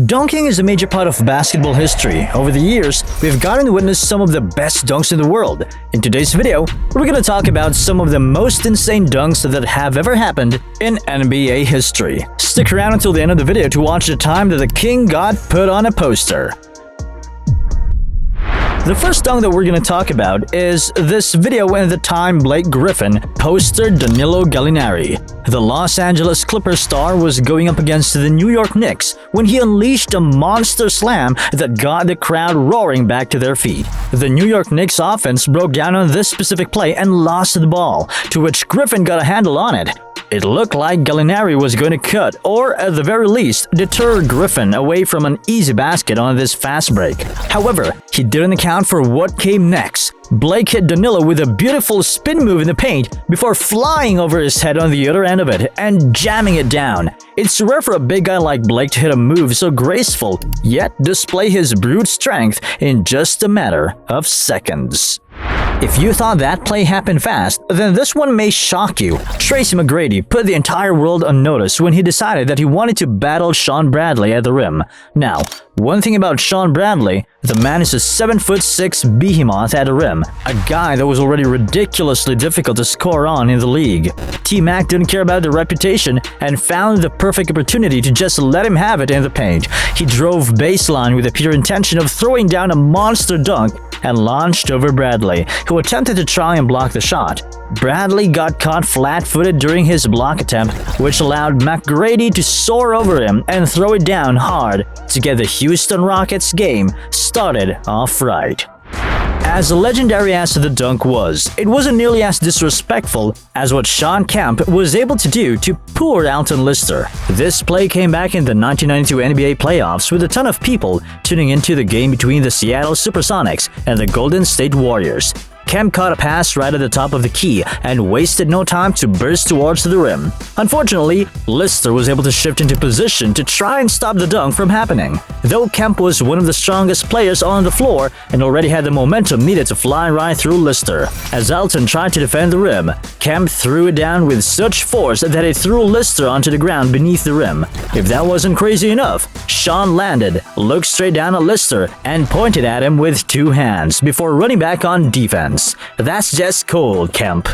Dunking is a major part of basketball history. Over the years, we've gotten to witness some of the best dunks in the world. In today's video, we're going to talk about some of the most insane dunks that have ever happened in NBA history. Stick around until the end of the video to watch the time that the king got put on a poster. The first dunk that we're going to talk about is this video when the time Blake Griffin postered Danilo Gallinari. The Los Angeles Clippers star was going up against the New York Knicks when he unleashed a monster slam that got the crowd roaring back to their feet. The New York Knicks offense broke down on this specific play and lost the ball, to which Griffin got a handle on it. It looked like Gallinari was going to cut, or at the very least, deter Griffin away from an easy basket on this fast break. However, he didn't account for what came next. Blake hit Danilo with a beautiful spin move in the paint before flying over his head on the other end of it and jamming it down. It's rare for a big guy like Blake to hit a move so graceful, yet display his brute strength in just a matter of seconds. If you thought that play happened fast, then this one may shock you. Tracy McGrady put the entire world on notice when he decided that he wanted to battle Shawn Bradley at the rim. Now, one thing about Shawn Bradley, the man is a 7'6" behemoth at the rim, a guy that was already ridiculously difficult to score on in the league. T-Mac didn't care about the reputation and found the perfect opportunity to just let him have it in the paint. He drove baseline with the pure intention of throwing down a monster dunk and launched over Bradley, who attempted to try and block the shot. Bradley got caught flat-footed during his block attempt, which allowed McGrady to soar over him and throw it down hard to get the Houston Rockets game started off right. As legendary as the dunk was, it wasn't nearly as disrespectful as what Shawn Kemp was able to do to poor Alton Lister. This play came back in the 1992 NBA playoffs with a ton of people tuning into the game between the Seattle Supersonics and the Golden State Warriors. Kemp caught a pass right at the top of the key and wasted no time to burst towards the rim. Unfortunately, Lister was able to shift into position to try and stop the dunk from happening. Though Kemp was one of the strongest players on the floor and already had the momentum needed to fly right through Lister. As Alton tried to defend the rim, Kemp threw it down with such force that it threw Lister onto the ground beneath the rim. If that wasn't crazy enough, Shawn landed, looked straight down at Lister, and pointed at him with two hands before running back on defense. That's just cold, Kemp.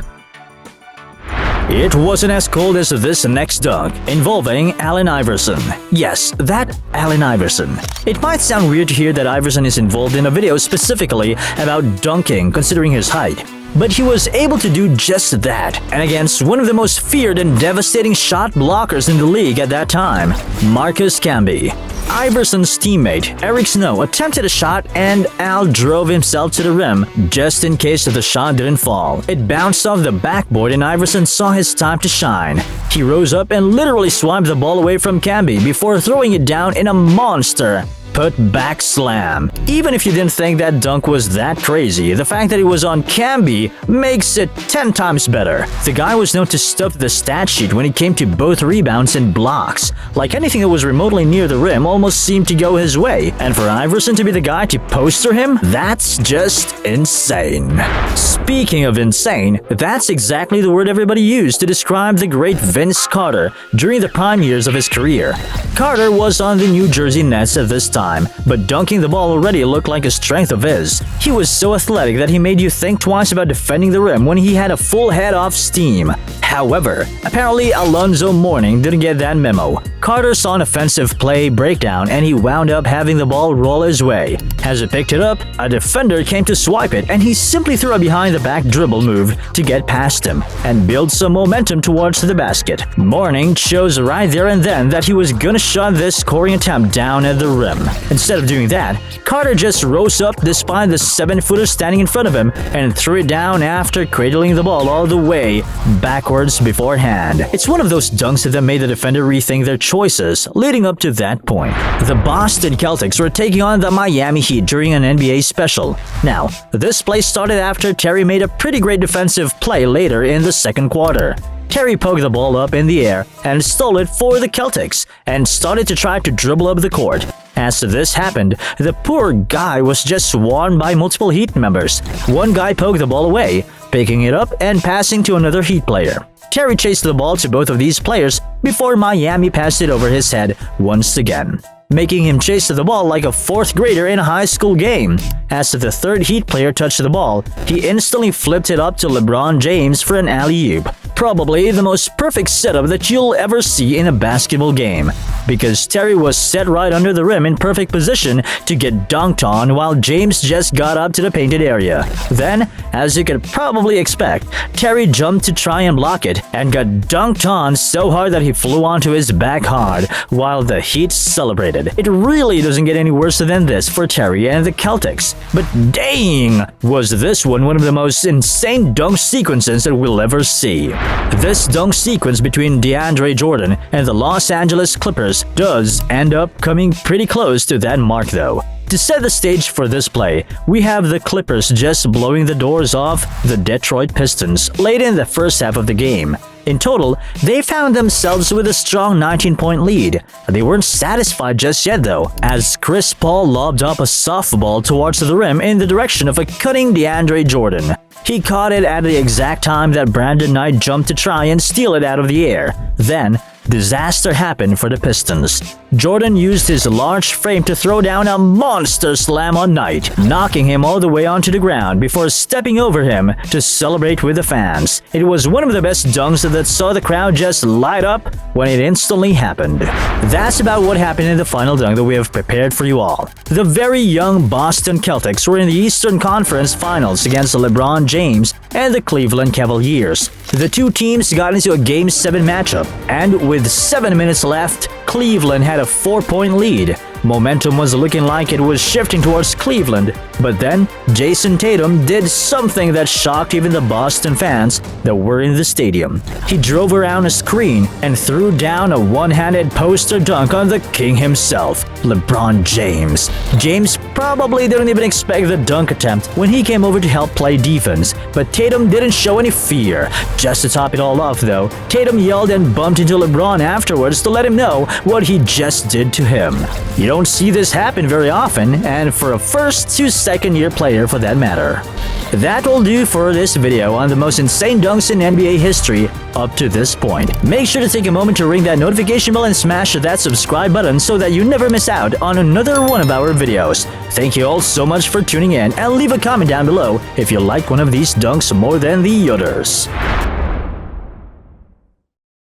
It wasn't as cold as this next dunk, involving Allen Iverson. Yes, that Allen Iverson. It might sound weird to hear that Iverson is involved in a video specifically about dunking, considering his height. But he was able to do just that, and against one of the most feared and devastating shot blockers in the league at that time, Marcus Camby. Iverson's teammate, Eric Snow, attempted a shot and Al drove himself to the rim just in case the shot didn't fall. It bounced off the backboard and Iverson saw his time to shine. He rose up and literally swiped the ball away from Camby before throwing it down in a monster putback slam. Even if you didn't think that dunk was that crazy, the fact that it was on Camby makes it 10 times better. The guy was known to stuff the stat sheet when it came to both rebounds and blocks. Like anything that was remotely near the rim almost seemed to go his way, and for Iverson to be the guy to poster him, that's just insane. Speaking of insane, that's exactly the word everybody used to describe the great Vince Carter during the prime years of his career. Carter was on the New Jersey Nets at this time, but dunking the ball already looked like a strength of his. He was so athletic that he made you think twice about defending the rim when he had a full head of steam. However, apparently Alonzo Mourning didn't get that memo. Carter saw an offensive play breakdown and he wound up having the ball roll his way. As he picked it up, a defender came to swipe it and he simply threw a behind-the-back dribble move to get past him and build some momentum towards the basket. Mourning chose right there and then that he was gonna shut this scoring attempt down at the rim. Instead of doing that, Carter just rose up despite the 7-footer standing in front of him and threw it down after cradling the ball all the way backwards beforehand. It's one of those dunks that made the defender rethink their choices leading up to that point. The Boston Celtics were taking on the Miami Heat during an NBA special. Now, this play started after Terry made a pretty great defensive play later in the second quarter. Terry poked the ball up in the air and stole it for the Celtics and started to try to dribble up the court. As this happened, the poor guy was just swarmed by multiple Heat members. One guy poked the ball away, picking it up and passing to another Heat player. Terry chased the ball to both of these players before Miami passed it over his head once again. making him chase the ball like a fourth grader in a high school game. As the third Heat player touched the ball, he instantly flipped it up to LeBron James for an alley-oop. Probably the most perfect setup that you'll ever see in a basketball game, because Terry was set right under the rim in perfect position to get dunked on while James just got up to the painted area. Then, as you could probably expect, Terry jumped to try and block it and got dunked on so hard that he flew onto his back hard while the Heat celebrated. It really doesn't get any worse than this for Terry and the Celtics. But dang, was this one of the most insane dunk sequences that we'll ever see. This dunk sequence between DeAndre Jordan and the Los Angeles Clippers does end up coming pretty close to that mark though. To set the stage for this play, we have the Clippers just blowing the doors off the Detroit Pistons late in the first half of the game. In total, they found themselves with a strong 19-point lead. They weren't satisfied just yet though, as Chris Paul lobbed up a softball towards the rim in the direction of a cutting DeAndre Jordan. He caught it at the exact time that Brandon Knight jumped to try and steal it out of the air. Then, disaster happened for the Pistons. Jordan used his large frame to throw down a monster slam on Knight, knocking him all the way onto the ground before stepping over him to celebrate with the fans. It was one of the best dunks that saw the crowd just light up when it instantly happened. That's about what happened in the final dunk that we have prepared for you all. The very young Boston Celtics were in the Eastern Conference Finals against LeBron James and the Cleveland Cavaliers. The two teams got into a Game 7 matchup, and with 7 minutes left, Cleveland had a 4-point lead. Momentum was looking like it was shifting towards Cleveland, but then Jason Tatum did something that shocked even the Boston fans that were in the stadium. He drove around a screen and threw down a one-handed poster dunk on the king himself, LeBron James. James probably didn't even expect the dunk attempt when he came over to help play defense, but Tatum didn't show any fear. Just to top it all off though, Tatum yelled and bumped into LeBron afterwards to let him know what he just did to him. You don't see this happen very often, and for a first to second year player for that matter. That will do for this video on the most insane dunks in NBA history up to this point. Make sure to take a moment to ring that notification bell and smash that subscribe button so that you never miss out on another one of our videos. Thank you all so much for tuning in, and leave a comment down below if you like one of these dunks more than the others.